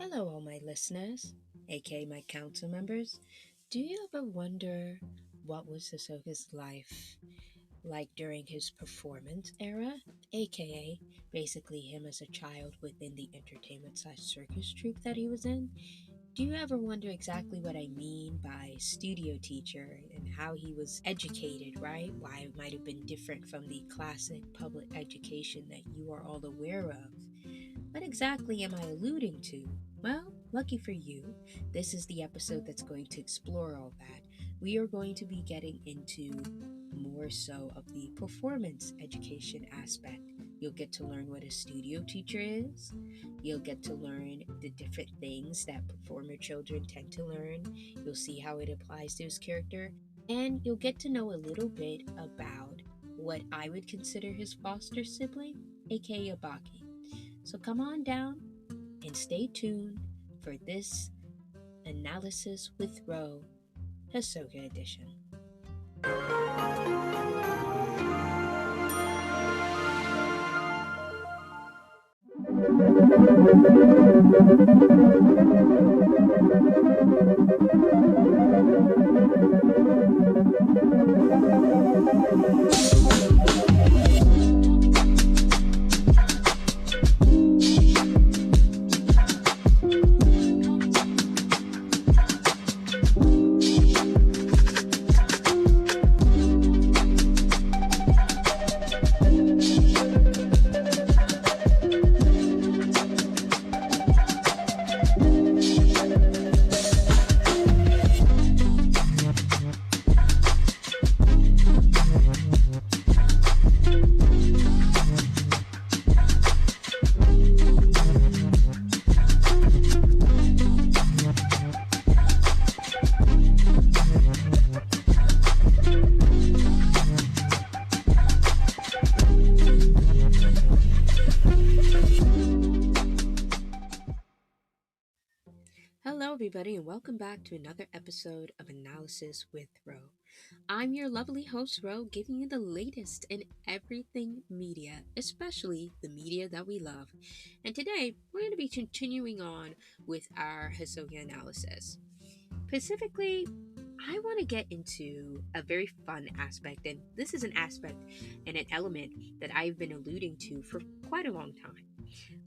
Hello, all my listeners, aka my council members. Do you ever wonder what was Hisoka's life like during his performance era, aka basically him as a child within the entertainment slash circus troupe that he was in? Do you ever wonder exactly what I mean by studio teacher and how he was educated, right? Why it might have been different from the classic public education that you are all aware of? What exactly am I alluding to? Well, lucky for you, this is the episode that's going to explore all that. We are going to be getting into more so of the performance education aspect. You'll get to learn what a studio teacher is. You'll get to learn the different things that performer children tend to learn. You'll see how it applies to his character. And you'll get to know a little bit about what I would consider his foster sibling, aka Baki. So come on down and stay tuned for this analysis with Ro Hisoka edition. Hello, everybody, and welcome back to another episode of Analysis with Ro. I'm your lovely host, Ro, giving you the latest in everything media, especially the media that we love. And today, we're going to be continuing on with our Hisoka analysis. Specifically, I want to get into a very fun aspect, and this is an aspect and an element that I've been alluding to for quite a long time.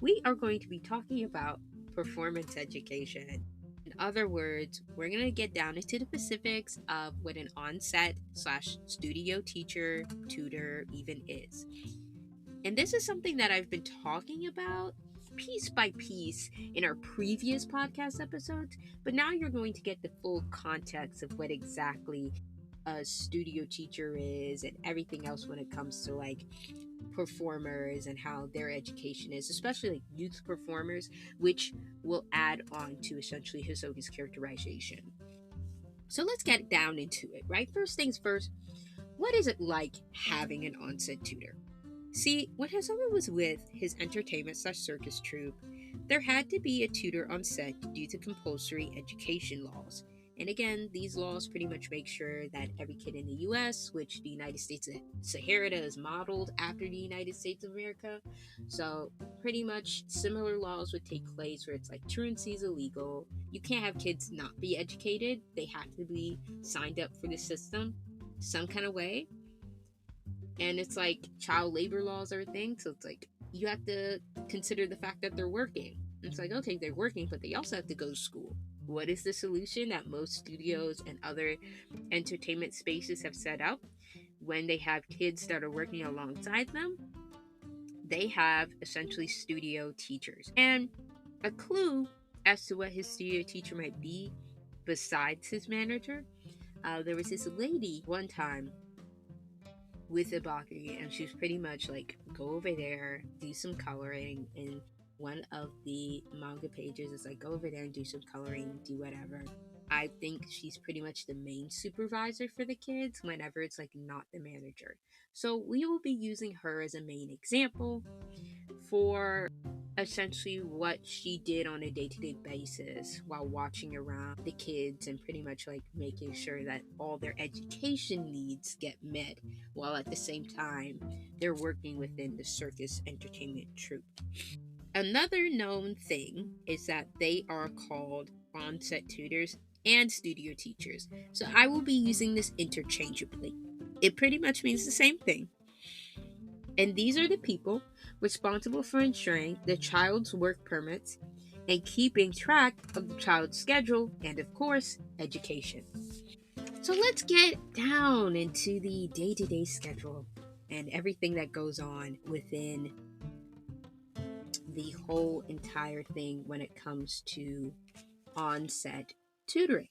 We are going to be talking about performance education. In other words, we're going to get down into the specifics of what an on-set slash studio teacher, tutor even is. And this is something that I've been talking about piece by piece in our previous podcast episodes, but now you're going to get the full context of what exactly a studio teacher is and everything else when it comes to like performers and how their education is, especially like youth performers, which will add on to essentially Hisoka's characterization. So let's get down into it, right? First things first, what is it like having an onset tutor? See, when Hisoka was with his entertainment slash circus troupe, there had to be a tutor on set due to compulsory education laws. And again, these laws pretty much make sure that every kid in the US, which the United States of Sahara is modeled after the United States of America, so pretty much similar laws would take place where it's like truancy is illegal. You can't have kids not be educated, they have to be signed up for the system some kind of way, and it's like child labor laws are a thing, so it's like you have to consider the fact that they're working. It's like, okay, they're working, but they also have to go to school. What is the solution that most studios and other entertainment spaces have set up when they have kids that are working alongside them? They have essentially studio teachers. And a clue as to what his studio teacher might be besides his manager, there was this lady one time with Ibaki, and she was pretty much like, go over there, do some coloring. And one of the manga pages is like, go over there and do some coloring, do whatever. I think she's pretty much the main supervisor for the kids whenever it's like not the manager. So we will be using her as a main example for essentially what she did on a day-to-day basis while watching around the kids and pretty much like making sure that all their education needs get met while at the same time they're working within the circus entertainment troupe. Another known thing is that they are called onset tutors and studio teachers. So I will be using this interchangeably. It pretty much means the same thing. And these are the people responsible for ensuring the child's work permits and keeping track of the child's schedule and, of course, education. So let's get down into the day to day schedule and everything that goes on within the whole entire thing when it comes to onset tutoring.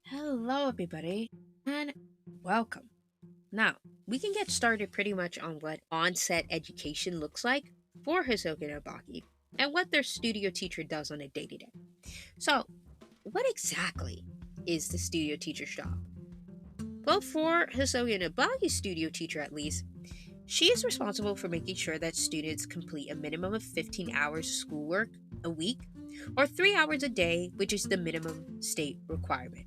Hello, everybody, and welcome. Now, we can get started pretty much on what onset education looks like for Hisoka and Obaki and what their studio teacher does on a day to day. So, what exactly is the studio teacher's job? Well, for Hisoka and Obaki's studio teacher at least, she is responsible for making sure that students complete a minimum of 15 hours of schoolwork a week or 3 hours a day, which is the minimum state requirement.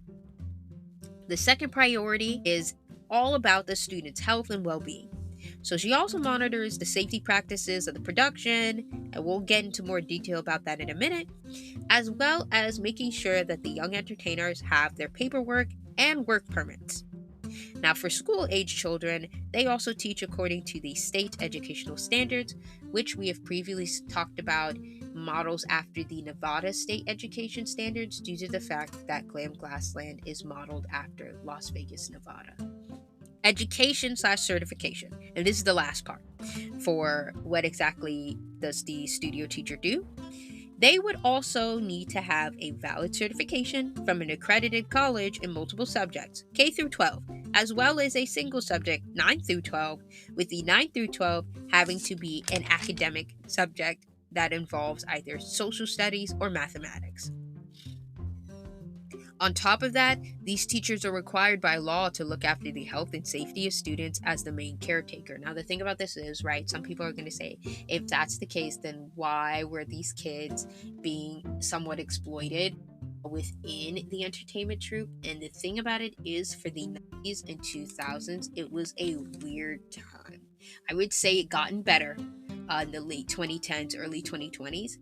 The second priority is all about the student's health and well being. So she also monitors the safety practices of the production, and we'll get into more detail about that in a minute, as well as making sure that the young entertainers have their paperwork and work permits. Now, for school age children, they also teach according to the state educational standards, which we have previously talked about, models after the Nevada state education standards due to the fact that Glam Glassland is modeled after Las Vegas, Nevada. Education slash certification. And this is the last part for what exactly does the studio teacher do. They would also need to have a valid certification from an accredited college in multiple subjects, K through 12, as well as a single subject, 9 through 12, with the 9 through 12 having to be an academic subject that involves either social studies or mathematics. On top of that, these teachers are required by law to look after the health and safety of students as the main caretaker. Now, the thing about this is, right, some people are going to say, if that's the case, then why were these kids being somewhat exploited within the entertainment troupe? And the thing about it is, for the 90s and 2000s, it was a weird time. I would say it gotten better in the late 2010s, early 2020s.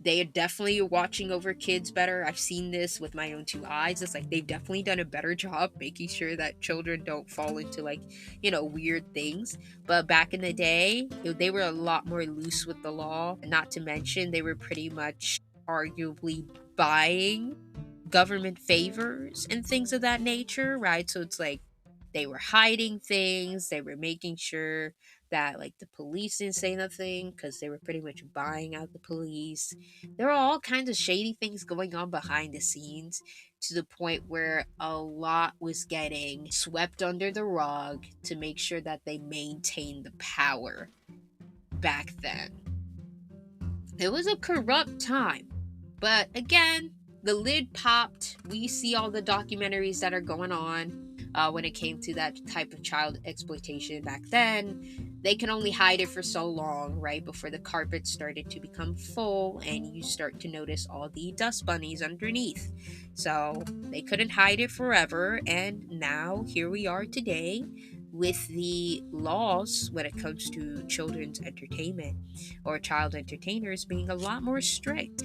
They are definitely watching over kids better. I've seen this with my own two eyes. It's like they've definitely done a better job making sure that children don't fall into weird things. But back in the day, they were a lot more loose with the law. Not to mention, they were pretty much arguably buying government favors and things of that nature, right? So it's like they were hiding things, they were making sure that the police didn't say nothing because they were pretty much buying out the police. There were all kinds of shady things going on behind the scenes to the point where a lot was getting swept under the rug to make sure that they maintained the power back then. It was a corrupt time. But again, the lid popped. We see all the documentaries that are going on when it came to that type of child exploitation back then. They can only hide it for so long, right? Before the carpet started to become full and you start to notice all the dust bunnies underneath. So they couldn't hide it forever. And now here we are today with the laws when it comes to children's entertainment or child entertainers being a lot more strict.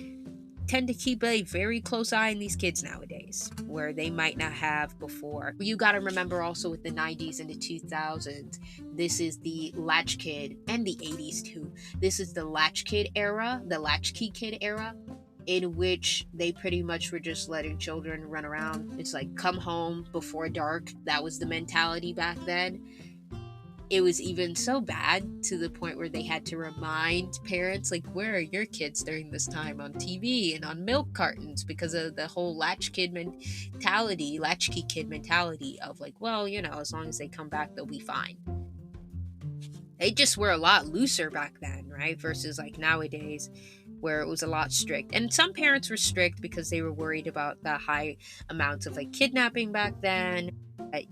Tend to keep a very close eye on these kids nowadays, where they might not have before. You got to remember also with the 90s and the 2000s, this is the latch kid, and the 80s too. This is the latchkey kid era, in which they pretty much were just letting children run around. It's like come home before dark. That was the mentality back then. It was even so bad to the point where they had to remind parents, where are your kids during this time on TV and on milk cartons, because of the whole latchkey kid mentality of as long as they come back, they'll be fine. They just were a lot looser back then, right? Versus nowadays, where it was a lot strict. And some parents were strict because they were worried about the high amounts of kidnapping back then. But,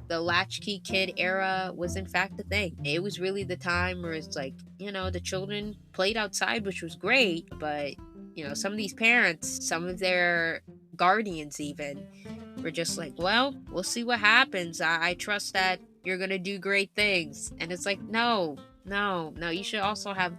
the latchkey kid era was in fact a thing. It was really the time where it's like, the children played outside, which was great, but some of these parents, some of their guardians even, were just like, well, we'll see what happens. I trust that you're gonna do great things. And it's like, no, no, no. You should also have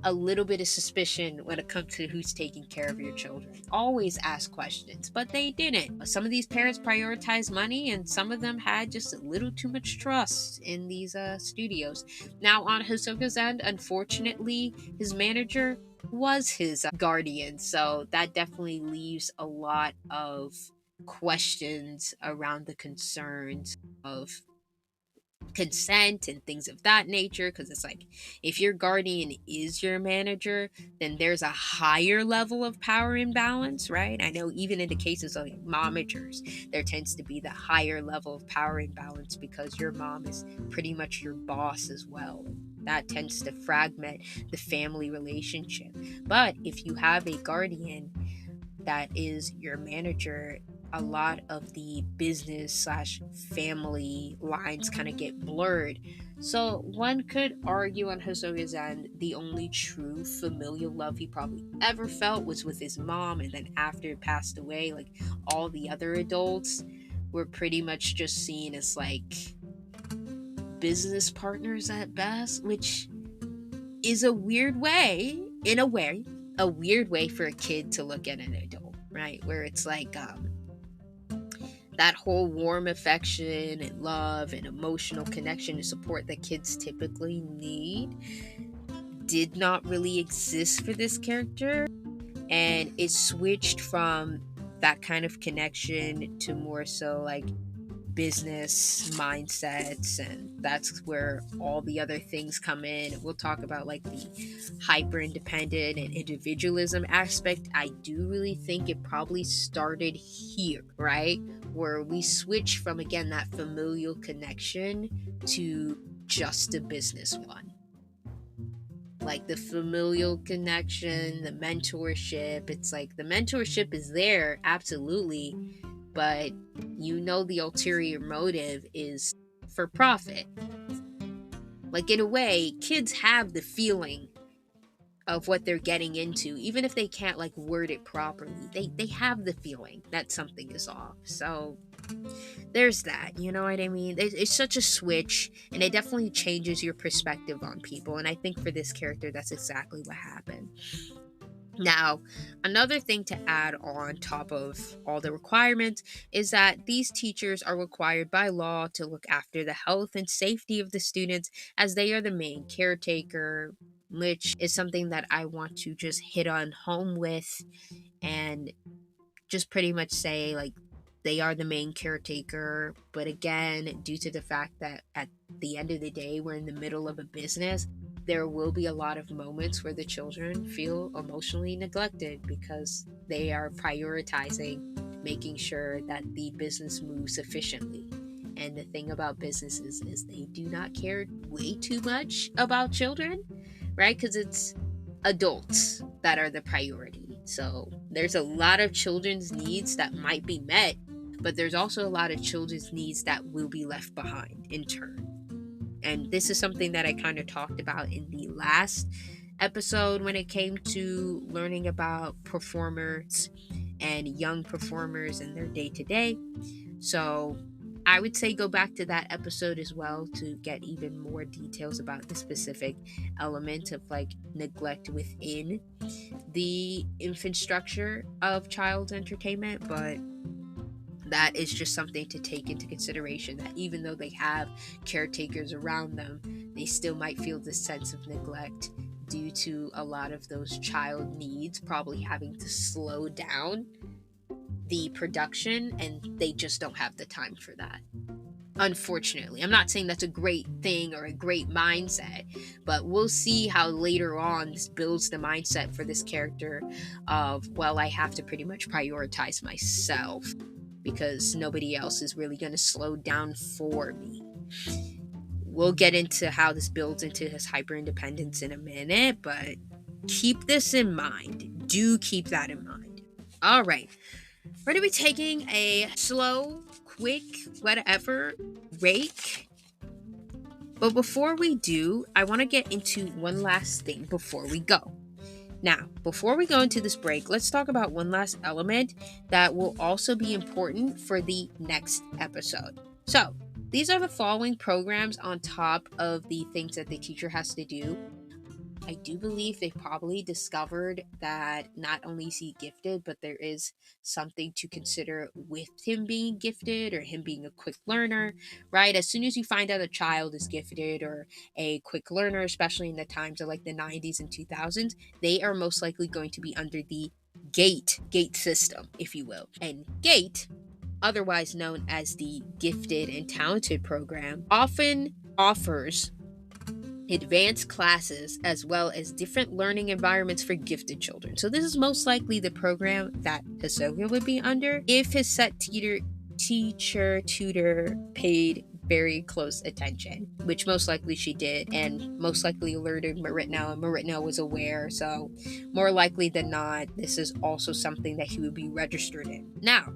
a little bit of suspicion when it comes to who's taking care of your children. Always ask questions, but they didn't. Some of these parents prioritized money, and some of them had just a little too much trust in these studios. Now, on Hisoka's end, unfortunately, his manager was his guardian, so that definitely leaves a lot of questions around the concerns of consent and things of that nature, because it's like, if your guardian is your manager, then there's a higher level of power imbalance, right? I know even in the cases of like momagers, there tends to be the higher level of power imbalance because your mom is pretty much your boss as well. That tends to fragment the family relationship. But if you have a guardian that is your manager, a lot of the business slash family lines kind of get blurred. So one could argue on Hosoga's end, the only true familial love he probably ever felt was with his mom, and then after it passed away, like all the other adults were pretty much just seen as like business partners at best, which is a weird way, in a way, a weird way for a kid to look at an adult, right? Where it's like, that whole warm affection and love and emotional connection and support that kids typically need did not really exist for this character. And it switched from that kind of connection to more so like business mindsets, and that's where all the other things come in. We'll talk about like the hyper independent and individualism aspect. I do really think it probably started here, right, where we switch from, again, that familial connection to just a business one. Like the familial connection, the mentorship, it's like the mentorship is there, absolutely, but the ulterior motive is for profit. Like, in a way, kids have the feeling of what they're getting into, even if they can't like word it properly. They have the feeling that something is off. So there's that, you know what I mean? It's such a switch, and it definitely changes your perspective on people, and I think for this character that's exactly what happened. Now, another thing to add on top of all the requirements is that these teachers are required by law to look after the health and safety of the students, as they are the main caretaker, which is something that I want to just hit on home with and just pretty much say, like, they are the main caretaker. But again, due to the fact that at the end of the day, we're in the middle of a business, there will be a lot of moments where the children feel emotionally neglected because they are prioritizing making sure that the business moves efficiently. And the thing about businesses is they do not care way too much about children, right? Because it's adults that are the priority. So there's a lot of children's needs that might be met, but there's also a lot of children's needs that will be left behind in turn. And this is something that I kind of talked about in the last episode when it came to learning about performers and young performers and their day to day. So I would say go back to that episode as well to get even more details about the specific element of like neglect within the infant structure of child entertainment. But that is just something to take into consideration, that even though they have caretakers around them, they still might feel this sense of neglect due to a lot of those child needs probably having to slow down the production, and they just don't have the time for that. Unfortunately, I'm not saying that's a great thing or a great mindset, but we'll see how later on this builds the mindset for this character of, well, I have to pretty much prioritize myself because nobody else is really going to slow down for me. We'll get into how this builds into his hyper independence in a minute, but keep this in mind. Do keep that in mind. All right. We're going to be taking a slow, quick whatever rake. But before we do, I want to get into one last thing before we go. Now, before we go into this break, let's talk about one last element that will also be important for the next episode. So, these are the following programs on top of the things that the teacher has to do. I do believe they probably discovered that not only is he gifted, but there is something to consider with him being gifted or him being a quick learner, right? As soon as you find out a child is gifted or a quick learner, especially in the times of like the 90s and 2000s, they are most likely going to be under the gate system, if you will. And gate, otherwise known as the gifted and talented program, often offers advanced classes as well as different learning environments for gifted children. So this is most likely the program that Hisoka would be under if his set tutor paid very close attention, which most likely she did, and most likely alerted Meritno, and Meritno was aware. So more likely than not, this is also something that he would be registered in. Now,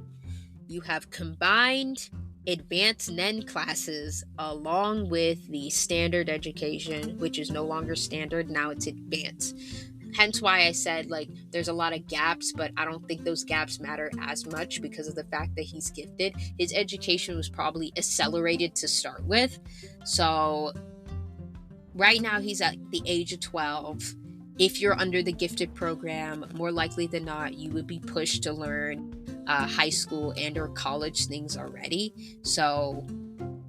you have combined advanced NEN classes along with the standard education, which is no longer standard, now it's advanced. Hence why I said like there's a lot of gaps, but I don't think those gaps matter as much because of the fact that he's gifted. His education was probably accelerated to start with. So right now he's at the age of 12. If you're under the gifted program, more likely than not, you would be pushed to learn high school and or college things already. So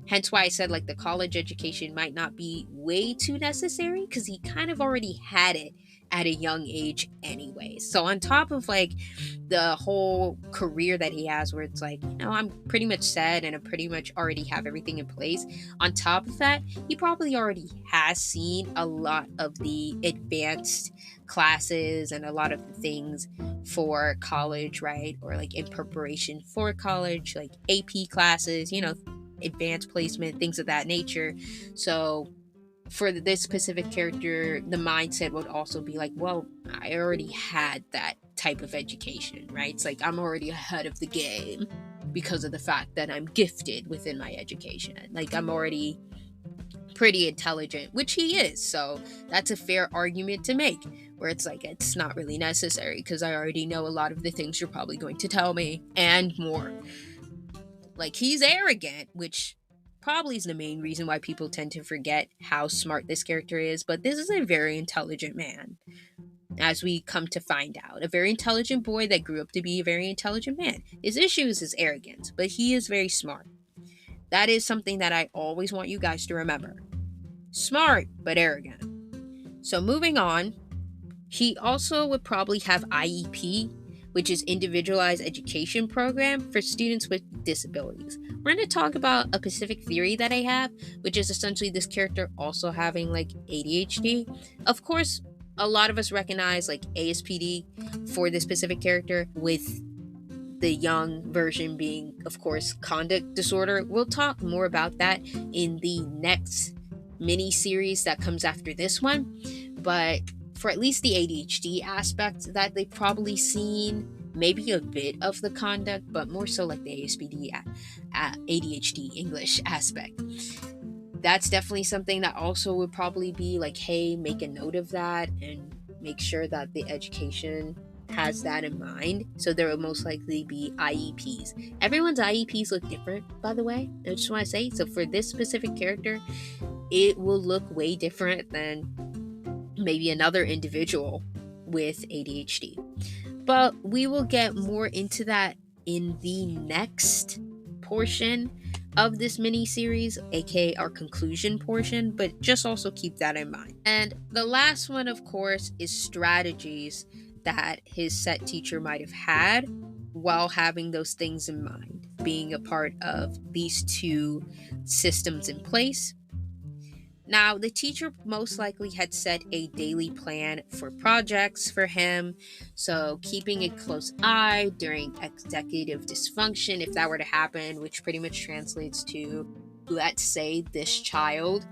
hence why I said like the college education might not be way too necessary because he kind of already had it at a young age anyway. So on top of like the whole career that he has where it's like, I'm pretty much set and I pretty much already have everything in place. On top of that, he probably already has seen a lot of the advanced classes and a lot of the things for college, right? Or like in preparation for college, like AP classes, advanced placement, things of that nature. So for this specific character, the mindset would also be like, well, I already had that type of education, right? It's like I'm already ahead of the game because of the fact that I'm gifted within my education. Like I'm already pretty intelligent, which he is. So that's a fair argument to make, where it's like, it's not really necessary because I already know a lot of the things you're probably going to tell me and more. Like he's arrogant, which probably is the main reason why people tend to forget how smart this character is, but this is a very intelligent man, as we come to find out. A very intelligent boy that grew up to be a very intelligent man. His issue is his arrogance, but he is very smart. That is something that I always want you guys to remember. Smart, but arrogant. So moving on, he also would probably have IEP, which is Individualized Education Program for students with disabilities. We're going to talk about a specific theory that I have, which is essentially this character also having like ADHD. Of course, a lot of us recognize like ASPD for this specific character, with the young version being, of course, conduct disorder. We'll talk more about that in the next mini series that comes after this one. But for at least the ADHD aspect that they've probably seen, maybe a bit of the conduct, but more so like the ASPD ADHD English aspect. That's definitely something that also would probably be like, hey, make a note of that and make sure that the education has that in mind. So there will most likely be IEPs. Everyone's IEPs look different, by the way. I just want to say, so for this specific character, it will look way different than maybe another individual with ADHD. But we will get more into that in the next portion of this mini series, aka our conclusion portion, but just also keep that in mind. And the last one, of course, is strategies that his set teacher might have had while having those things in mind, being a part of these two systems in place. Now, the teacher most likely had set a daily plan for projects for him, so keeping a close eye during executive dysfunction, if that were to happen, which pretty much translates to, let's say this child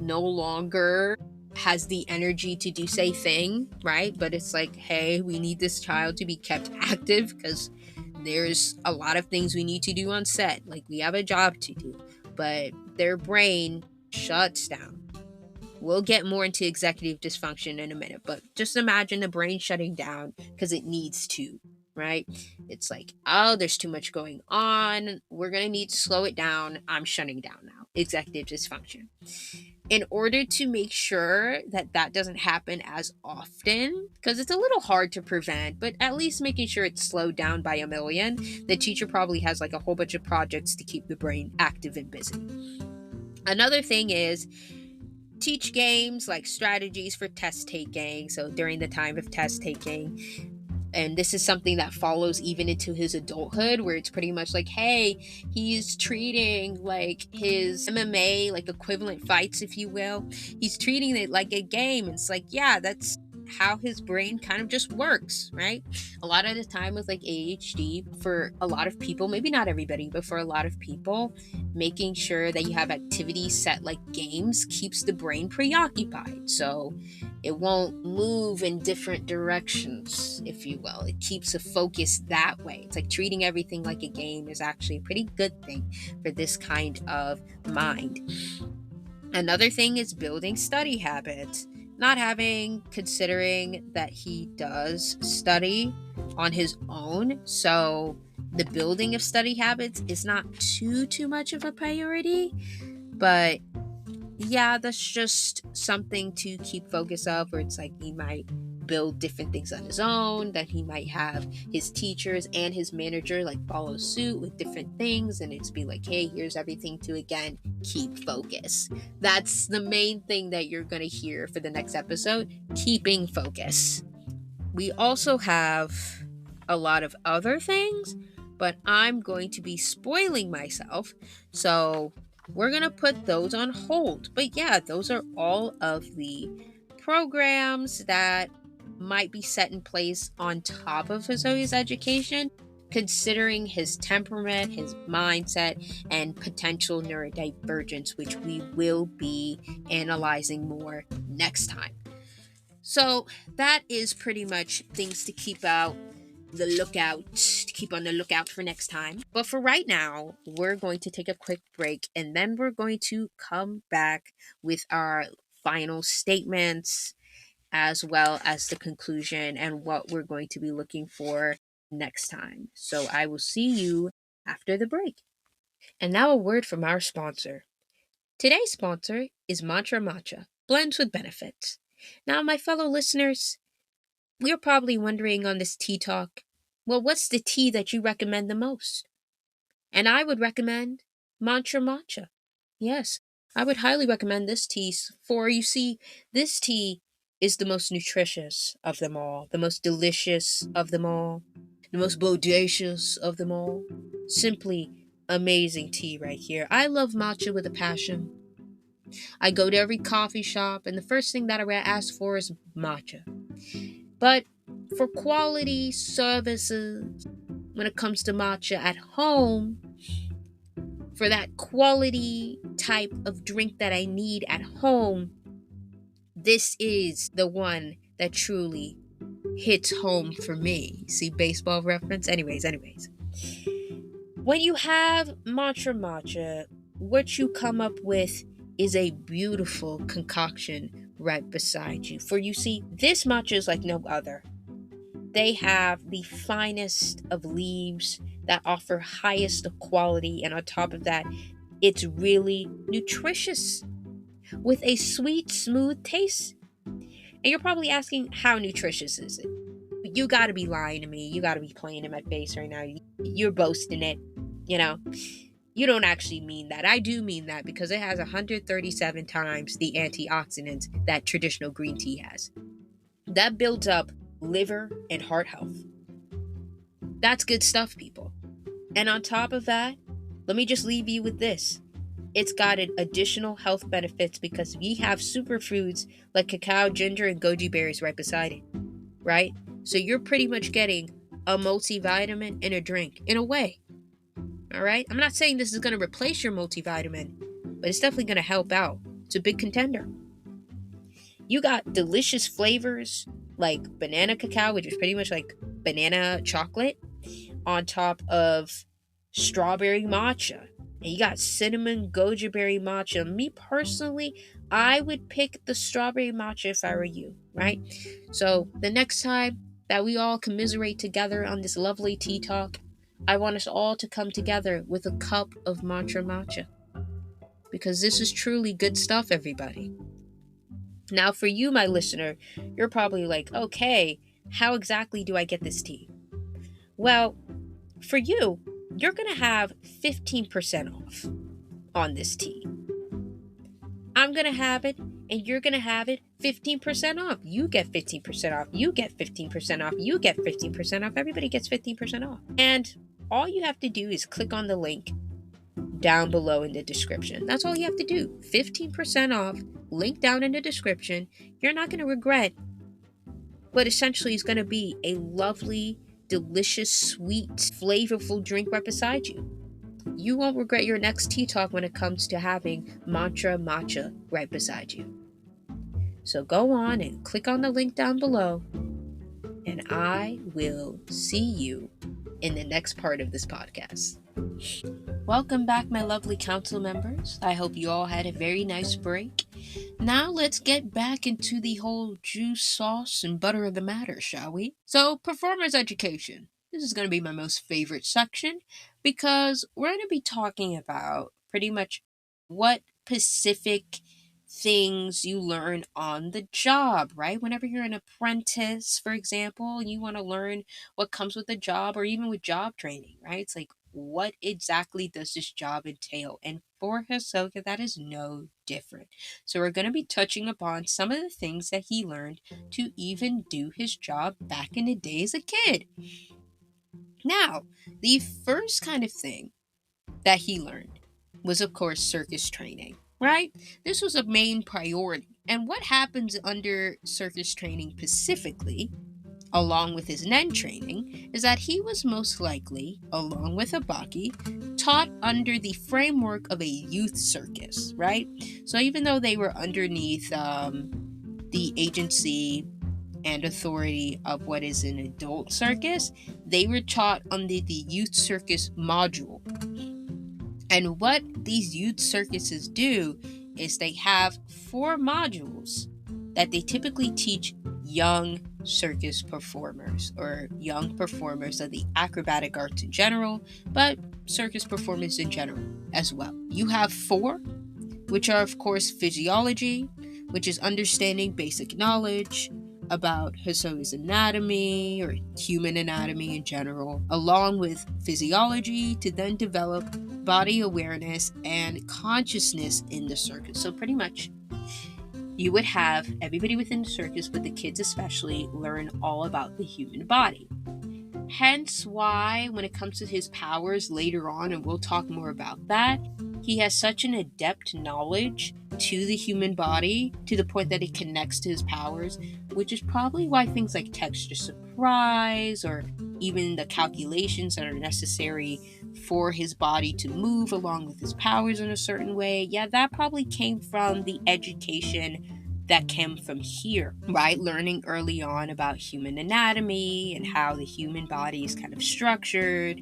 no longer has the energy to do say thing, right? But it's like, hey, we need this child to be kept active because There's a lot of things we need to do on set, like we have a job to do, but their brain shuts down. We'll get more into executive dysfunction in a minute, but just imagine the brain shutting down because it needs to, right? It's like, oh, there's too much going on. We're going to need to slow it down. I'm shutting down now. Executive dysfunction. In order to make sure that that doesn't happen as often, because it's a little hard to prevent, but at least making sure it's slowed down by a million, the teacher probably has like a whole bunch of projects to keep the brain active and busy. Another thing is teach games like strategies for test taking. So during the time of test taking, and this is something that follows even into his adulthood, where it's pretty much like, hey, he's treating like his MMA, like equivalent fights, if you will. He's treating it like a game. It's like, yeah, that's how his brain kind of just works, right? A lot of the time with like ADHD, for a lot of people, maybe not everybody, but for a lot of people, making sure that you have activities set like games keeps the brain preoccupied. So it won't move in different directions, if you will. It keeps a focus that way. It's like treating everything like a game is actually a pretty good thing for this kind of mind. Another thing is building study habits. Considering that he does study on his own, so the building of study habits is not too much of a priority, but yeah, that's just something to keep focus of, where it's like he might build different things on his own, that he might have his teachers and his manager like follow suit with different things, and it's be like, hey, here's everything to, again, keep focus. That's the main thing that you're going to hear for the next episode, keeping focus. We also have a lot of other things, but I'm going to be spoiling myself, so we're going to put those on hold. But yeah, those are all of the programs that might be set in place on top of Hisoka's education, considering his temperament, his mindset, and potential neurodivergence, which we will be analyzing more next time. So that is pretty much things to keep on the lookout for next time. But for right now, we're going to take a quick break, and then we're going to come back with our final statements, as well as the conclusion and what we're going to be looking for next time. So I will see you after the break. And now a word from our sponsor. Today's sponsor is Matcha, blends with benefits. Now, my fellow listeners, we're probably wondering on this tea talk, well, what's the tea that you recommend the most? And I would recommend Matcha. Yes, I would highly recommend this tea, for you see, this tea is the most nutritious of them all, the most delicious of them all, the most bodacious of them all. Simply amazing tea right here. I love matcha with a passion. I go to every coffee shop, and the first thing that I ask for is matcha. But for quality services, when it comes to matcha at home, for that quality type of drink that I need at home, this is the one that truly hits home for me. See, baseball reference? Anyways. When you have matcha, what you come up with is a beautiful concoction right beside you. For you see, this matcha is like no other. They have the finest of leaves that offer highest of quality, and on top of that, it's really nutritious with a sweet, smooth taste. And you're probably asking, how nutritious is it? You gotta be lying to me. You gotta be playing in my face right now. You're boasting it. You don't actually mean that. I do mean that, because it has 137 times the antioxidants that traditional green tea has. That builds up liver and heart health. That's good stuff, people. And on top of that, let me just leave you with this. It's got additional health benefits because we have superfoods like cacao, ginger, and goji berries right beside it, right? So you're pretty much getting a multivitamin in a drink, in a way. All right? I'm not saying this is going to replace your multivitamin, but it's definitely going to help out. It's a big contender. You got delicious flavors like banana cacao, which is pretty much like banana chocolate, on top of strawberry matcha. And you got cinnamon goji berry matcha. Me personally, I would pick the strawberry matcha if I were you, right? So the next time that we all commiserate together on this lovely tea talk, I want us all to come together with a cup of matcha, because this is truly good stuff, everybody. Now, for you, my listener, you're probably like, okay, how exactly do I get this tea? Well, for you, you're going to have 15% off on this tea. I'm going to have it, and you're going to have it 15% off. You get 15% off. You get 15% off. You get 15% off. Everybody gets 15% off. And all you have to do is click on the link down below in the description. That's all you have to do. 15% off, link down in the description. You're not going to regret what essentially is going to be a lovely, delicious, sweet, flavorful drink right beside you. You won't regret your next tea talk when it comes to having matcha right beside you. So go on and click on the link down below, and I will see you in the next part of this podcast. Welcome back, my lovely council members. I hope you all had a very nice break. Now let's get back into the whole juice, sauce, and butter of the matter, shall we? So, performance education. This is going to be my most favorite section because we're going to be talking about pretty much what specific things you learn on the job, right? Whenever you're an apprentice, for example, and you want to learn what comes with the job or even with job training, right? It's like, what exactly does this job entail? And for Hisoka, that is no different. So we're going to be touching upon some of the things that he learned to even do his job back in the day as a kid. Now, the first kind of thing that he learned was, of course, circus training, right? This was a main priority. And what happens under circus training specifically, along with his nen training, is that he was most likely, along with Abaki, taught under the framework of a youth circus, right? So even though they were underneath the agency and authority of what is an adult circus, they were taught under the youth circus module. And what these youth circuses do is they have 4 modules that they typically teach young circus performers or young performers of the acrobatic arts in general, but circus performers in general as well. You have 4, which are, of course, physiology, which is understanding basic knowledge about Hisoka's anatomy or human anatomy in general, along with physiology to then develop body awareness and consciousness in the circus. So pretty much you would have everybody within the circus, but the kids especially, learn all about the human body. Hence why, when it comes to his powers later on, and we'll talk more about that, he has such an adept knowledge to the human body to the point that it connects to his powers, which is probably why things like texture surprise or even the calculations that are necessary for his body to move along with his powers in a certain way, yeah, that probably came from the education that came from here, right? Learning early on about human anatomy and how the human body is kind of structured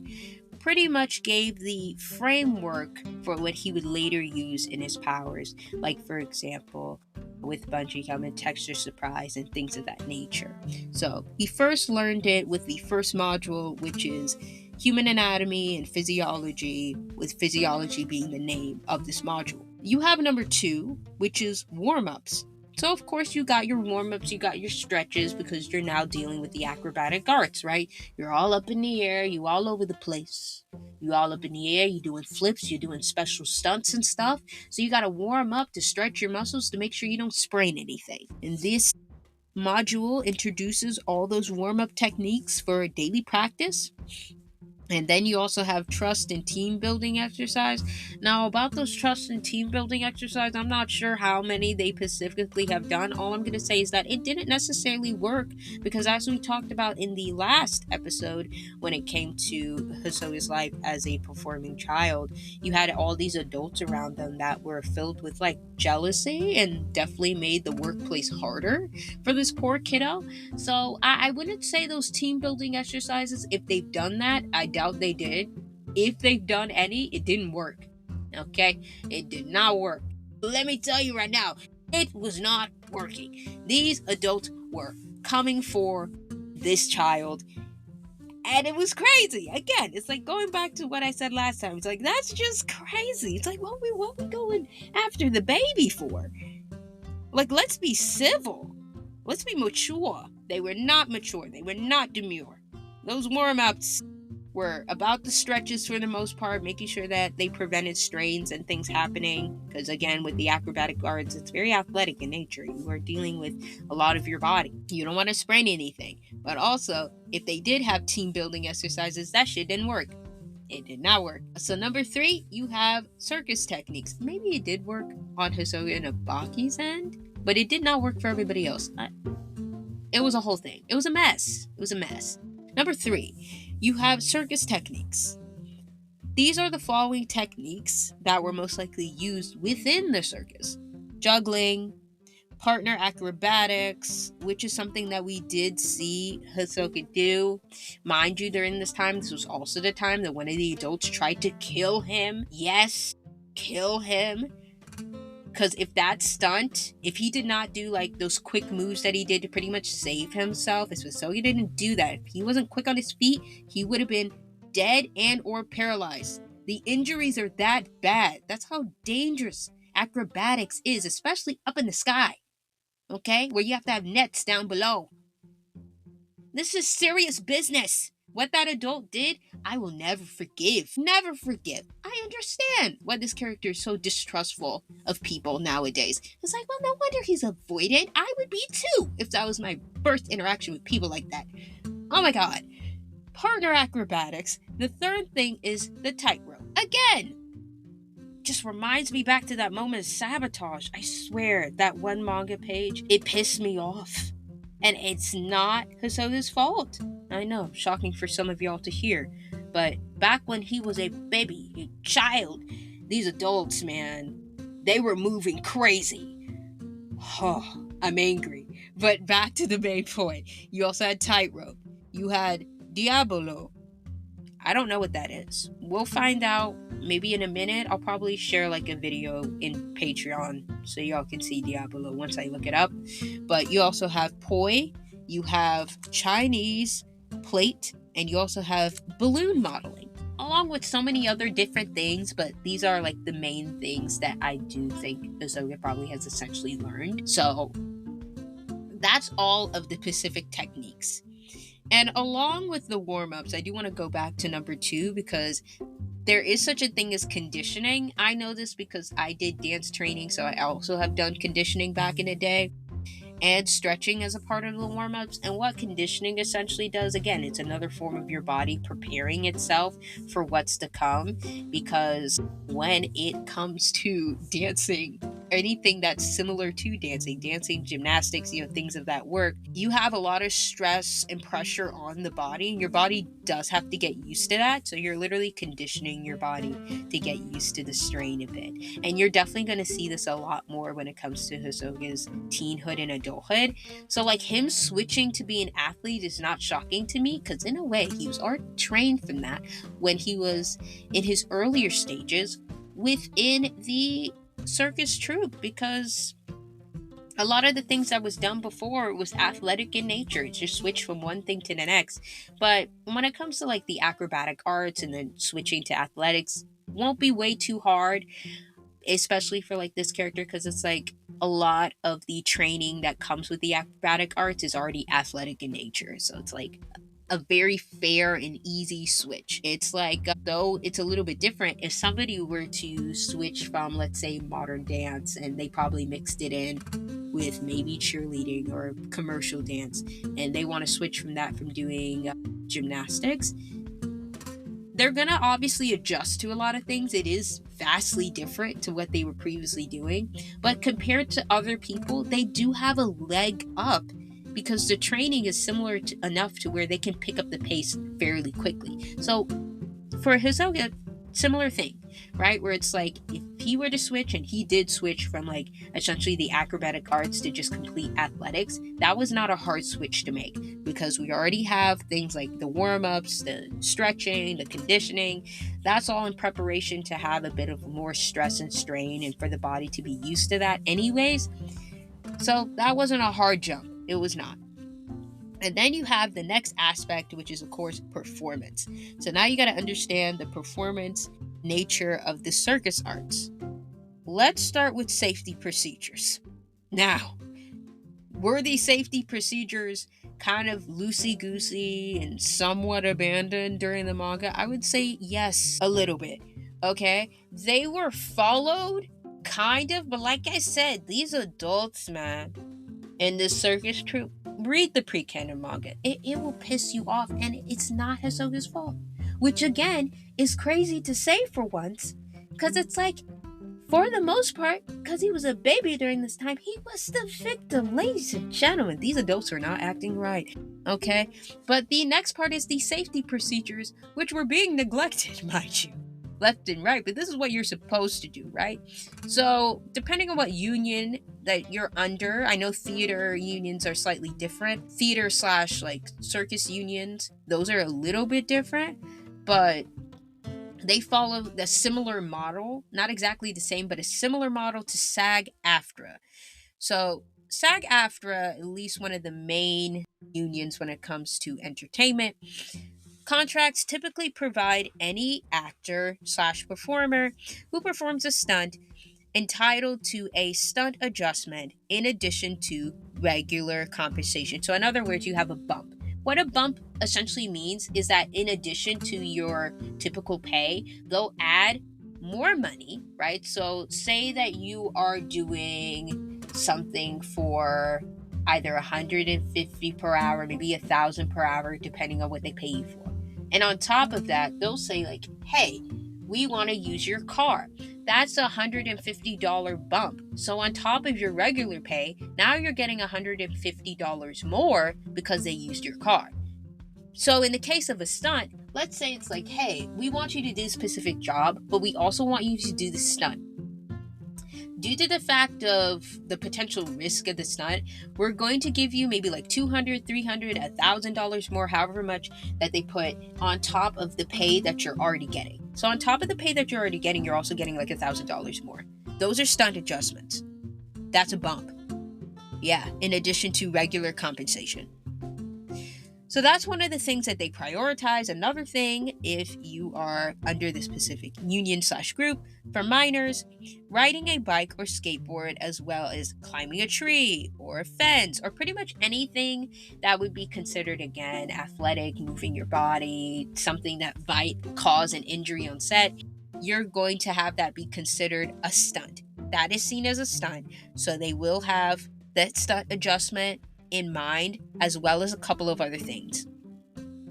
pretty much gave the framework for what he would later use in his powers, like, for example, with bungee jumping, texture surprise, and things of that nature. So he first learned it with the first module, which is human anatomy and physiology, with physiology being the name of this module. You have number 2, which is warm-ups. So, of course, you got your warm-ups, you got your stretches, because you're now dealing with the acrobatic arts, right? You're all up in the air, you all over the place. You all up in the air, you're doing flips, you're doing special stunts and stuff. So you got to warm up to stretch your muscles to make sure you don't sprain anything. And this module introduces all those warm-up techniques for daily practice. And then you also have trust and team building exercise. Now, about those trust and team building exercise, I'm not sure how many they specifically have done. All I'm going to say is that it didn't necessarily work because, as we talked about in the last episode, when it came to Hisoka's life as a performing child, you had all these adults around them that were filled with like jealousy and definitely made the workplace harder for this poor kiddo. So I wouldn't say those team building exercises, if they've done that, I doubt they did. If they've done any, it didn't work. Okay? It did not work. Let me tell you right now, it was not working. These adults were coming for this child, and it was crazy. Again, it's like going back to what I said last time. It's like, that's just crazy. It's like, what we going after the baby for? Like, let's be civil. Let's be mature. They were not mature. They were not demure. Those warm-ups were about the stretches for the most part, making sure that they prevented strains and things happening. Because again, with the acrobatic arts, it's very athletic in nature. You are dealing with a lot of your body. You don't want to sprain anything. But also, if they did have team building exercises, that shit didn't work. It did not work. So number 3, you have circus techniques. Maybe it did work on Hisoka and Abaki's end, but it did not work for everybody else. It was a whole thing. It was a mess. Number 3, you have circus techniques. These are the following techniques that were most likely used within the circus. Juggling, partner acrobatics, which is something that we did see Hisoka do. Mind you, during this time, this was also the time that one of the adults tried to kill him. Yes, kill him. Because if that stunt, if he did not do like those quick moves that he did to pretty much save himself, if Hisoka didn't do that, if he wasn't quick on his feet, he would have been dead and or paralyzed. The injuries are that bad. That's how dangerous acrobatics is, especially up in the sky. Okay? Where you have to have nets down below. This is serious business. What that adult did, I will never forgive. Never forgive. I understand why this character is so distrustful of people nowadays. It's like, well, no wonder he's avoided. I would be too if that was my first interaction with people like that. Oh my god. Partner acrobatics. The third thing is the tightrope. Again, just reminds me back to that moment of sabotage. I swear, that one manga page, it pissed me off. And it's not Hisoka's fault. I know, shocking for some of y'all to hear. But back when he was a baby, a child, these adults, man, they were moving crazy. Oh, I'm angry. But back to the main point. You also had tightrope. You had Diabolo. I don't know what that is. We'll find out maybe in a minute. I'll probably share like a video in Patreon so y'all can see Diabolo once I look it up. But you also have poi, you have Chinese plate, and you also have balloon modeling, along with so many other different things. But these are like the main things that I do think Hisoka probably has essentially learned. So that's all of the Pacific techniques. And along with the warm-ups, I do want to go back to number 2 because there is such a thing as conditioning. I know this because I did dance training, so I also have done conditioning back in the day, and stretching as a part of the warm-ups. And what conditioning essentially does, again, it's another form of your body preparing itself for what's to come, because when it comes to dancing, anything that's similar to dancing, gymnastics, things of that work, you have a lot of stress and pressure on the body, and your body does have to get used to that. So you're literally conditioning your body to get used to the strain a bit. And you're definitely going to see this a lot more when it comes to Hisoka's teenhood and adulthood. So like him switching to be an athlete is not shocking to me, because in a way he was already trained from that when he was in his earlier stages within the circus troupe, because a lot of the things that was done before was athletic in nature. It just switched from one thing to the next. But when it comes to like the acrobatic arts and then switching to athletics, won't be way too hard, especially for like this character, because it's like a lot of the training that comes with the acrobatic arts is already athletic in nature. So it's like a very fair and easy switch. It's like, though it's a little bit different, if somebody were to switch from, let's say, modern dance, and they probably mixed it in with maybe cheerleading or commercial dance, and they want to switch from that, from doing gymnastics, they're gonna obviously adjust to a lot of things. It is vastly different to what they were previously doing, but compared to other people, they do have a leg up, because the training is similar enough to where they can pick up the pace fairly quickly. So for Hisoka, similar thing. right? Where it's like if he were to switch, and he did switch from like essentially the acrobatic arts to just complete athletics, that was not a hard switch to make because we already have things like the warm-ups, the stretching, the conditioning. That's all in preparation to have a bit of more stress and strain and for the body to be used to that anyways. So that wasn't a hard jump. It was not. And then you have the next aspect, which is, of course, performance. So now you got to understand the performance nature of the circus arts. Let's start with safety procedures. Now, were these safety procedures kind of loosey-goosey and somewhat abandoned during the manga? I would say yes, a little bit. Okay? They were followed, kind of, but like I said, these adults, man, in this circus troupe, read the pre-canon manga. It will piss you off, and it's not Hisoka's fault. Which, again, is crazy to say for once, because it's like, for the most part, because he was a baby during this time, he was the victim. Ladies and gentlemen, these adults are not acting right, okay? But the next part is the safety procedures, which were being neglected, mind you, left and right. But this is what you're supposed to do, right? So, depending on what union that you're under, I know theater unions are slightly different. Theater slash like circus unions, those are a little bit different, but they follow the similar model, not exactly the same, but a similar model to SAG-AFTRA. So SAG-AFTRA, at least one of the main unions when it comes to entertainment, contracts typically provide any actor slash performer who performs a stunt entitled to a stunt adjustment in addition to regular compensation. So in other words, you have a bump. What a bump essentially means is that in addition to your typical pay, they'll add more money, right? So say that you are doing something for either 150 per hour, maybe 1,000 per hour, depending on what they pay you for. And on top of that, they'll say like, hey, we want to use your car. That's a $150 bump. So on top of your regular pay, now you're getting $150 more because they used your car. So in the case of a stunt, let's say it's like, hey, we want you to do a specific job, but we also want you to do the stunt. Due to the fact of the potential risk of the stunt, we're going to give you maybe like $200, $300, $1,000 more, however much that they put on top of the pay that you're already getting. So on top of the pay that you're already getting, you're also getting like $1,000 more. Those are stunt adjustments. That's a bump. Yeah, in addition to regular compensation. So that's one of the things that they prioritize. Another thing, if you are under the specific union slash group, for minors, riding a bike or skateboard, as well as climbing a tree or a fence, or pretty much anything that would be considered, again, athletic, moving your body, something that might cause an injury on set, you're going to have that be considered a stunt. That is seen as a stunt. So they will have that stunt adjustment in mind, as well as a couple of other things.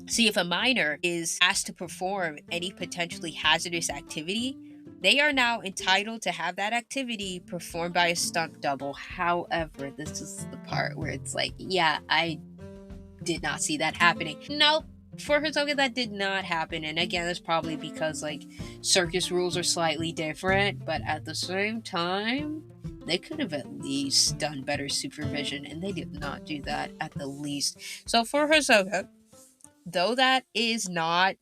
See, if a minor is asked to perform any potentially hazardous activity, they are now entitled to have that activity performed by a stunt double. However, this is the part where it's like, yeah, I did not see that happening. Nope. For Hisoka, that did not happen. And again, it's probably because like circus rules are slightly different, but at the same time, they could have at least done better supervision, and they did not do that at the least. So for Hisoka, though that is not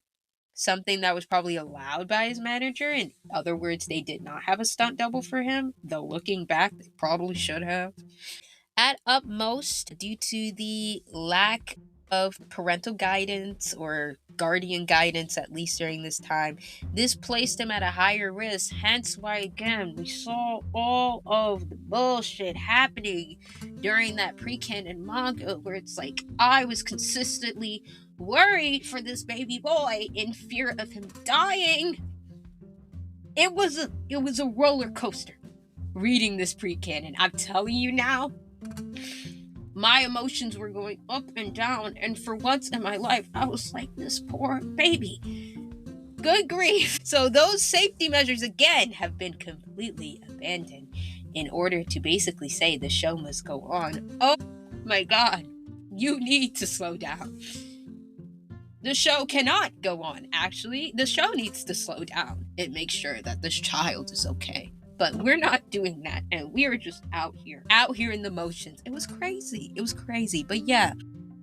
something that was probably allowed by his manager, in other words, they did not have a stunt double for him, though looking back, they probably should have. At utmost, due to the lack of parental guidance or guardian guidance, at least during this time, this placed him at a higher risk. Hence why, again, we saw all of the bullshit happening during that pre-canon manga, where it's like, I was consistently worried for this baby boy in fear of him dying. It was a roller coaster reading this pre-canon. I'm telling you now, my emotions were going up and down, and for once in my life, I was like, this poor baby. Good grief. So those safety measures, again, have been completely abandoned in order to basically say the show must go on. Oh my God, you need to slow down. The show cannot go on. Actually, the show needs to slow down and make sure that this child is okay. But we're not doing that, and we are just out here in the motions. It was crazy. It was crazy. But yeah,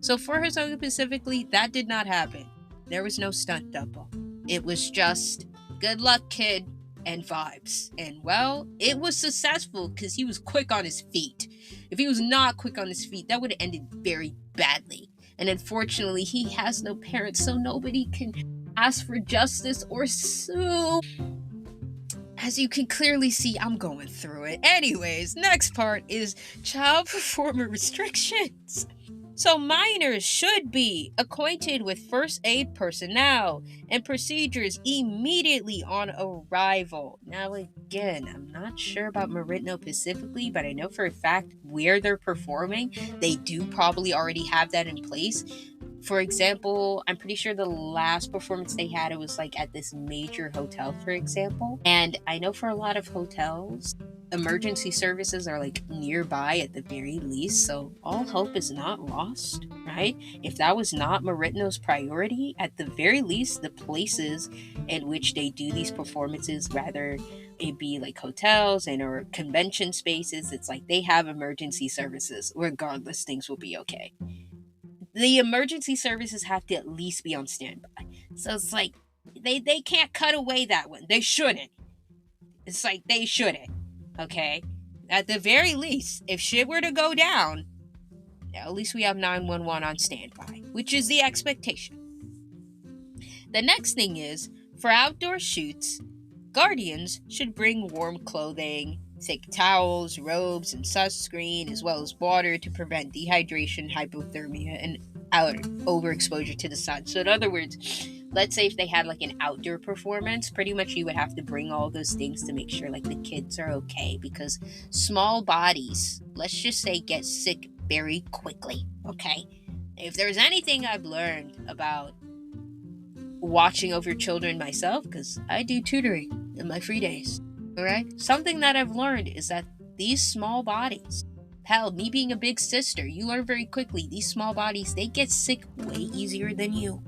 so for Hisoka specifically, that did not happen. There was no stunt double. It was just good luck, kid, and vibes. And well, it was successful because he was quick on his feet. If he was not quick on his feet, that would have ended very badly. And unfortunately, he has no parents, so nobody can ask for justice or sue. As you can clearly see, I'm going through it. Anyways, next part is child performer restrictions. So minors should be acquainted with first aid personnel and procedures immediately on arrival. Now again, I'm not sure about Meritno specifically, but I know for a fact where they're performing, they do probably already have that in place. For example, I'm pretty sure the last performance they had, it was like at this major hotel, for example. And I know for a lot of hotels, emergency services are like nearby at the very least, so all hope is not lost, right? If that was not Meritno's priority, at the very least, the places in which they do these performances, rather it be like hotels and or convention spaces, it's like they have emergency services. Regardless, things will be okay. The emergency services have to at least be on standby. So it's like they can't cut away that one. They shouldn't. It's like they shouldn't. Okay? At the very least, if shit were to go down, at least we have 911 on standby, which is the expectation. The next thing is, for outdoor shoots, guardians should bring warm clothing, thick towels, robes, and sunscreen, as well as water to prevent dehydration, hypothermia, and overexposure to the sun. So in other words, let's say if they had like an outdoor performance, pretty much you would have to bring all those things to make sure like the kids are okay, because small bodies, let's just say, get sick very quickly, okay? If there's anything I've learned about watching over children myself, because I do tutoring in my free days, all right? Something that I've learned is that these small bodies, hell, me being a big sister, you learn very quickly, these small bodies, they get sick way easier than you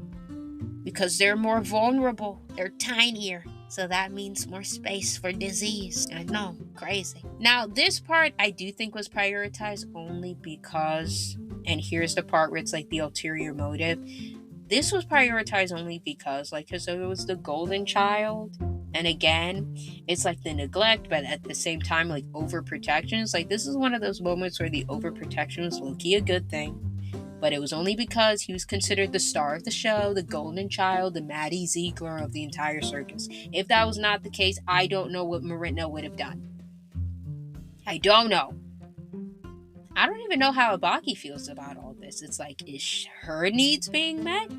because they're more vulnerable. They're tinier. So that means more space for disease. I know, crazy. Now, this part I do think was prioritized only because, and here's the part where it's like the ulterior motive. This was prioritized only because, like, Hisoka was the golden child. And again, it's like the neglect, but at the same time, like, overprotection. It's like, this is one of those moments where the overprotection was low-key a good thing. But it was only because he was considered the star of the show, the golden child, the Maddie Ziegler of the entire circus. If that was not the case, I don't know what Meritno would have done. I don't know. I don't even know how Abaki feels about all this. It's like, is her needs being met?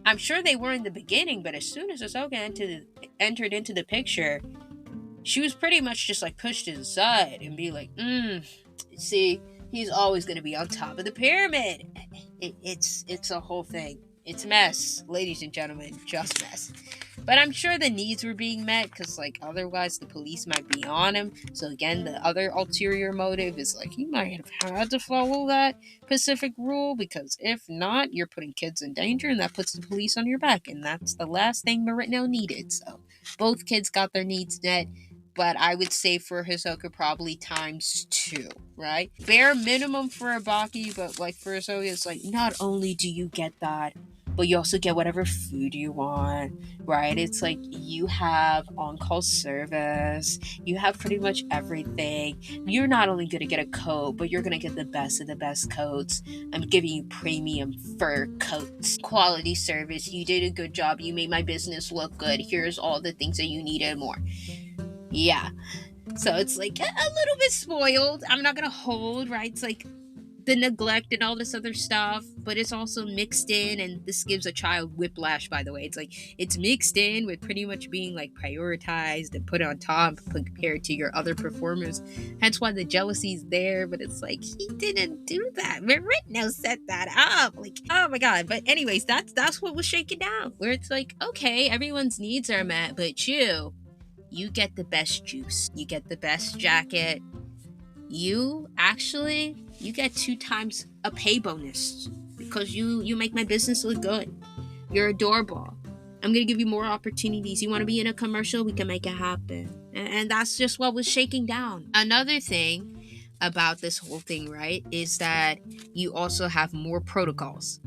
I'm sure they were in the beginning, but as soon as Hisoka entered into the picture, she was pretty much just like pushed aside and be like, see, he's always going to be on top of the pyramid. It's a whole thing. It's a mess, ladies and gentlemen, just mess. But I'm sure the needs were being met, because like otherwise the police might be on him. So again, the other ulterior motive is like he might have had to follow that Pacific rule, because if not, you're putting kids in danger, and that puts the police on your back, and that's the last thing Meritno needed. So both kids got their needs met, but I would say for Hisoka probably times 2, right? Bare minimum for Abaki, but like for Hisoka, it's like not only do you get that, but you also get whatever food you want, right? It's like you have on-call service, you have pretty much everything. You're not only going to get a coat, but you're going to get the best of the best coats. I'm giving you premium fur coats, quality service. You did a good job. You made my business look good. Here's all the things that you need and more. Yeah. So it's like a little bit spoiled. I'm not going to hold, right? It's like the neglect and all this other stuff, but it's also mixed in, and this gives a child whiplash, by the way. It's like it's mixed in with pretty much being like prioritized and put on top compared to your other performers, hence why the jealousy's there. But it's like he didn't do that. Meritno set that up, like, oh my god. But anyways, that's what was shaken down, where it's like, okay, everyone's needs are met, but you get the best juice, you get the best jacket, you get 2 times a pay bonus because you make my business look good. You're adorable. I'm going to give you more opportunities. You want to be in a commercial? We can make it happen. And that's just what was shaking down. Another thing about this whole thing, right, is that you also have more protocols.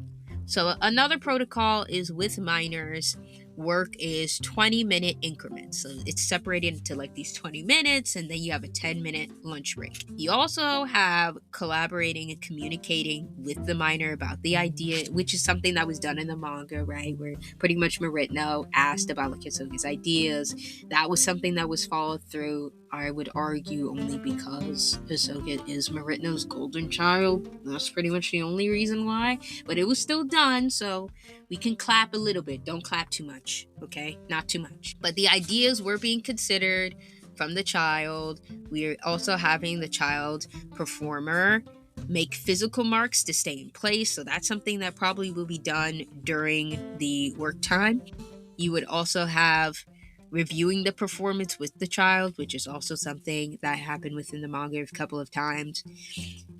So another protocol is with minors, work is 20-minute increments. So it's separated into like these 20 minutes, and then you have a 10-minute lunch break. You also have collaborating and communicating with the minor about the idea, which is something that was done in the manga, right? Where pretty much Meritno asked about like Hisoka's ideas. That was something that was followed through, I would argue, only because Hisoka is Meritno's golden child. That's pretty much the only reason why. But it was still done, so we can clap a little bit. Don't clap too much, okay? Not too much. But the ideas were being considered from the child. We're also having the child performer make physical marks to stay in place. So that's something that probably will be done during the work time. You would also have reviewing the performance with the child, which is also something that happened within the manga a couple of times.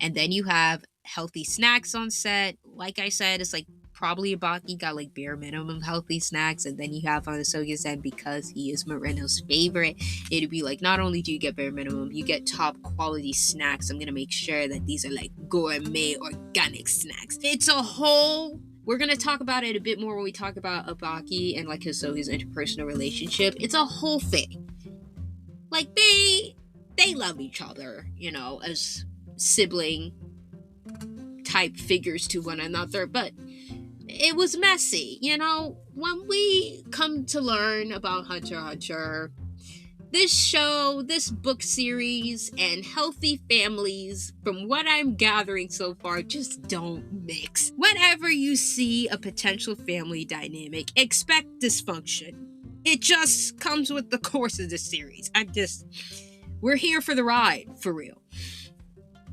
And then you have healthy snacks on set. Like I said, it's like probably Ibaki got like bare minimum healthy snacks, and then you have on Hisoka's end, because he is Moreno's favorite, it'd be like, not only do you get bare minimum, you get top quality snacks. I'm gonna make sure that these are like gourmet organic snacks. It's a whole, we're gonna talk about it a bit more when we talk about Ibaki and like Hisoka's interpersonal relationship. It's a whole thing. Like they love each other, you know, as sibling type figures to one another, but it was messy, you know. When we come to learn about Hunter x Hunter, this show, this book series, and healthy families, from what I'm gathering so far, just don't mix. Whenever you see a potential family dynamic, expect dysfunction. It just comes with the course of the series. We're here for the ride, for real.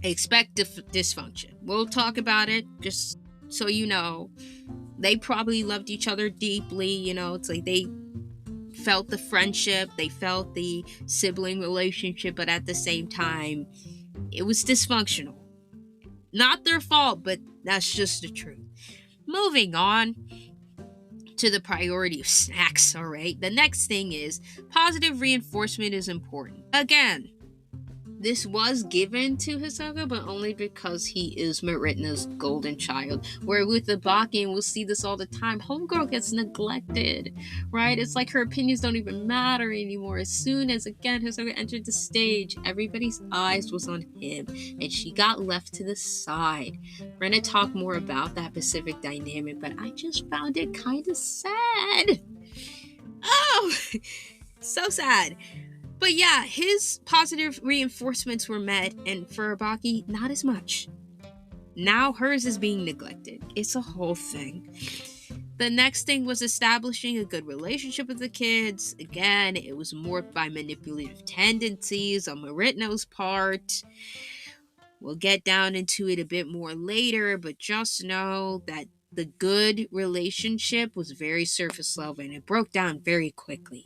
Expect dysfunction. We'll talk about it, just so you know. They probably loved each other deeply, you know. It's like they felt the friendship, they felt the sibling relationship, but at the same time, it was dysfunctional. Not their fault, but that's just the truth. Moving on to the priority of snacks, all right? The next thing is positive reinforcement is important. Again, this was given to Hisoka, but only because he is Meritno's golden child. Where with the Ibaki, and we'll see this all the time, homegirl gets neglected, right? It's like her opinions don't even matter anymore. As soon as, again, Hisoka entered the stage, everybody's eyes was on him, and she got left to the side. We're going to talk more about that specific dynamic, but I just found it kind of sad. Oh, so sad. But yeah, his positive reinforcements were met, and for Ibaki, not as much. Now hers is being neglected. It's a whole thing. The next thing was establishing a good relationship with the kids. Again, it was morphed by manipulative tendencies on Meritno's part. We'll get down into it a bit more later, but just know that the good relationship was very surface level, and it broke down very quickly.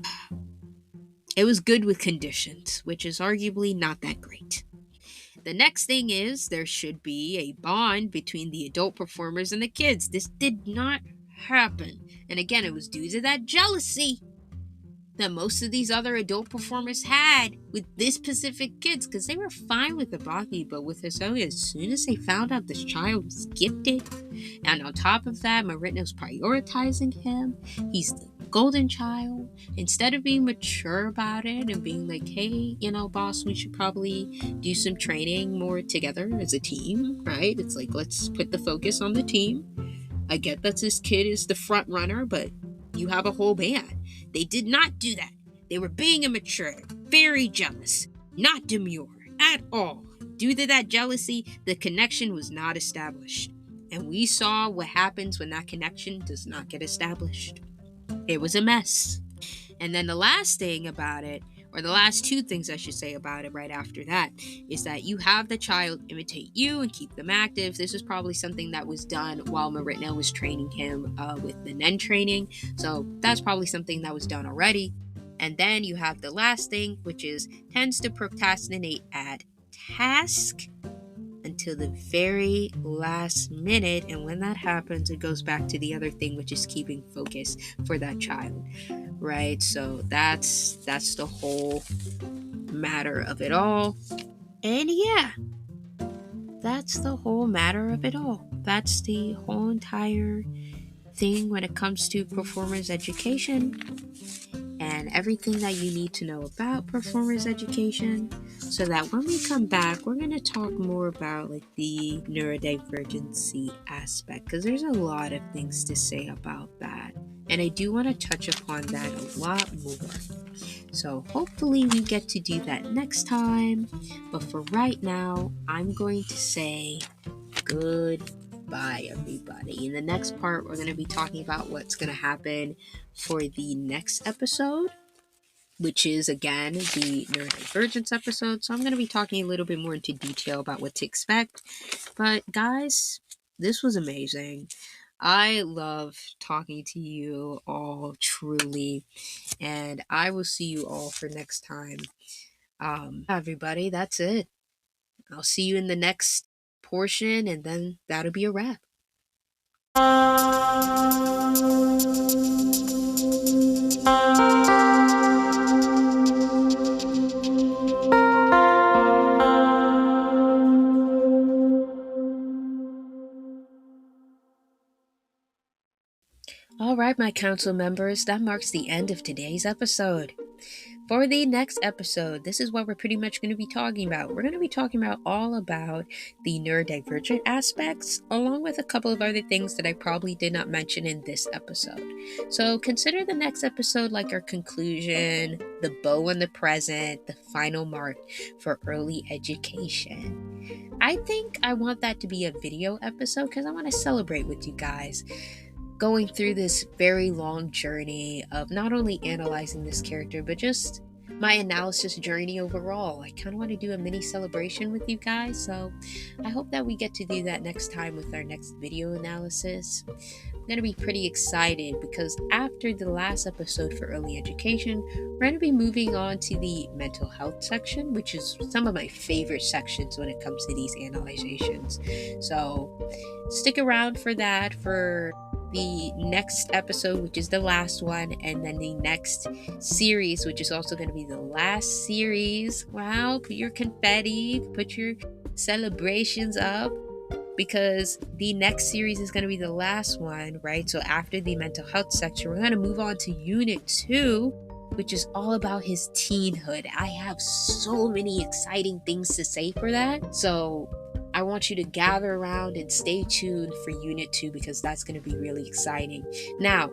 It was good with conditions, which is arguably not that great. The next thing is there should be a bond between the adult performers and the kids. This did not happen. And again, it was due to that jealousy that most of these other adult performers had with this specific kids, because they were fine with Ibaki, but with Hisoka, as soon as they found out this child was gifted, and on top of that, Meritno's prioritizing him, he's the golden child, instead of being mature about it and being like, hey, you know, boss, we should probably do some training more together as a team, right? It's like, let's put the focus on the team. I get that this kid is the front runner, but you have a whole band. They did not do that. They were being immature, very jealous, not demure at all. Due to that jealousy, the connection was not established. And we saw what happens when that connection does not get established. It was a mess. And then the last thing about it, or the last two things I should say about it right after that, is that you have the child imitate you and keep them active. This is probably something that was done while Meritno was training him with the Nen training. So that's probably something that was done already. And then you have the last thing, which is tends to procrastinate at task until the very last minute, and when that happens, it goes back to the other thing, which is keeping focus for that child, right? So that's the whole matter of it all. And yeah, that's the whole matter of it all. That's the whole entire thing when it comes to performance education and everything that you need to know about performance education, so that when we come back, we're going to talk more about like the neurodivergency aspect, because there's a lot of things to say about that, and I do want to touch upon that a lot more. So hopefully we get to do that next time, but for right now, I'm going to say goodbye, everybody. In the next part, we're going to be talking about what's going to happen for the next episode, which is again the neurodivergence episode. So I'm going to be talking a little bit more into detail about what to expect. But guys, this was amazing. I love talking to you all, truly, and I will see you all for next time. Everybody, that's it. I'll see you in the next portion, and then that'll be a wrap. All right, my council members, that marks the end of today's episode. For the next episode, this is what we're pretty much going to be talking about. We're going to be talking about all about the neurodivergent aspects, along with a couple of other things that I probably did not mention in this episode. So consider the next episode like our conclusion, the bow on the present, the final mark for early education. I think I want that to be a video episode because I want to celebrate with you guys, going through this very long journey of not only analyzing this character, but just my analysis journey overall. I kind of want to do a mini celebration with you guys, so I hope that we get to do that next time with our next video analysis. I'm going to be pretty excited because after the last episode for early education, we're going to be moving on to the mental health section, which is some of my favorite sections when it comes to these analyzations. So stick around for that, for the next episode, which is the last one, and then the next series, which is also going to be the last series. Wow, put your confetti, put your celebrations up, because the next series is going to be the last one, right? So after the mental health section, we're going to move on to Unit 2, which is all about his teenhood. I have so many exciting things to say for that. So I want you to gather around and stay tuned for Unit 2, because that's going to be really exciting. Now,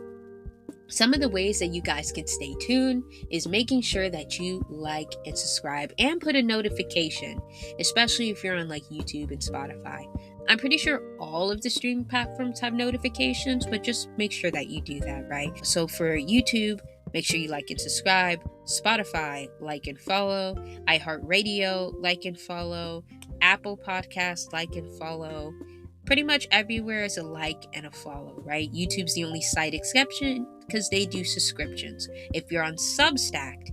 some of the ways that you guys can stay tuned is making sure that you like and subscribe and put a notification, especially if you're on like YouTube and Spotify. I'm pretty sure all of the streaming platforms have notifications, but just make sure that you do that, right? So for YouTube, make sure you like and subscribe. Spotify, like and follow. iHeartRadio, like and follow. Apple Podcasts, like and follow. Pretty much everywhere is a like and a follow, right? YouTube's the only site exception because they do subscriptions. If you're on Substack,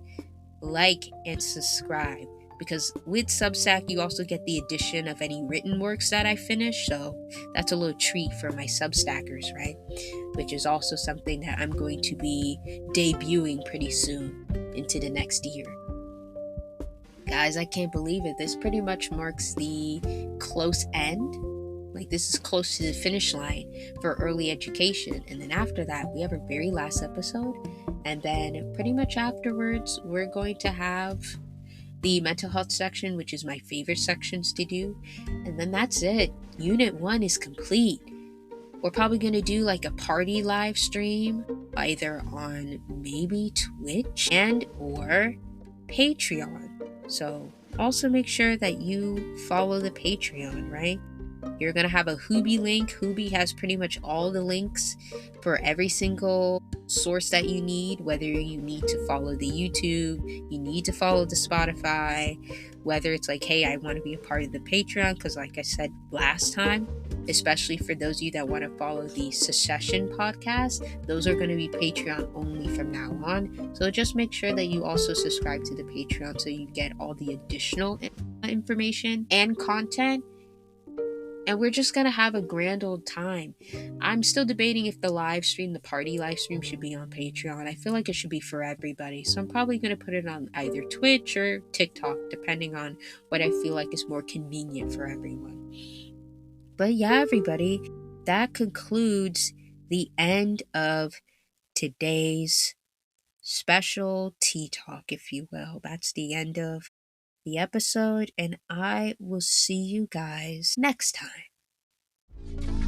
like and subscribe, because with Substack you also get the addition of any written works that I finish. So that's a little treat for my Substackers, right? Which is also something that I'm going to be debuting pretty soon into the next year. Guys, I can't believe it. This pretty much marks the close end. Like, this is close to the finish line for early education. And then after that, we have our very last episode. And then pretty much afterwards, we're going to have the mental health section, which is my favorite sections to do. And then that's it. Unit 1 is complete. We're probably going to do like a party live stream, either on maybe Twitch and or Patreon. So also make sure that you follow the Patreon, right? You're going to have a Hoobie link. Hoobie has pretty much all the links for every single source that you need, whether you need to follow the YouTube, you need to follow the Spotify, whether it's like, hey, I want to be a part of the Patreon, because like I said last time, especially for those of you that want to follow the Secession podcast, those are going to be Patreon only from now on. So just make sure that you also subscribe to the Patreon so you get all the additional information and content and we're just gonna have a grand old time. I'm still debating if the party live stream, should be on Patreon. I feel like it should be for everybody, so I'm probably gonna put it on either Twitch or TikTok, depending on what I feel like is more convenient for everyone. But yeah, everybody, that concludes the end of today's special tea talk, if you will. That's the end of the episode, and I will see you guys next time.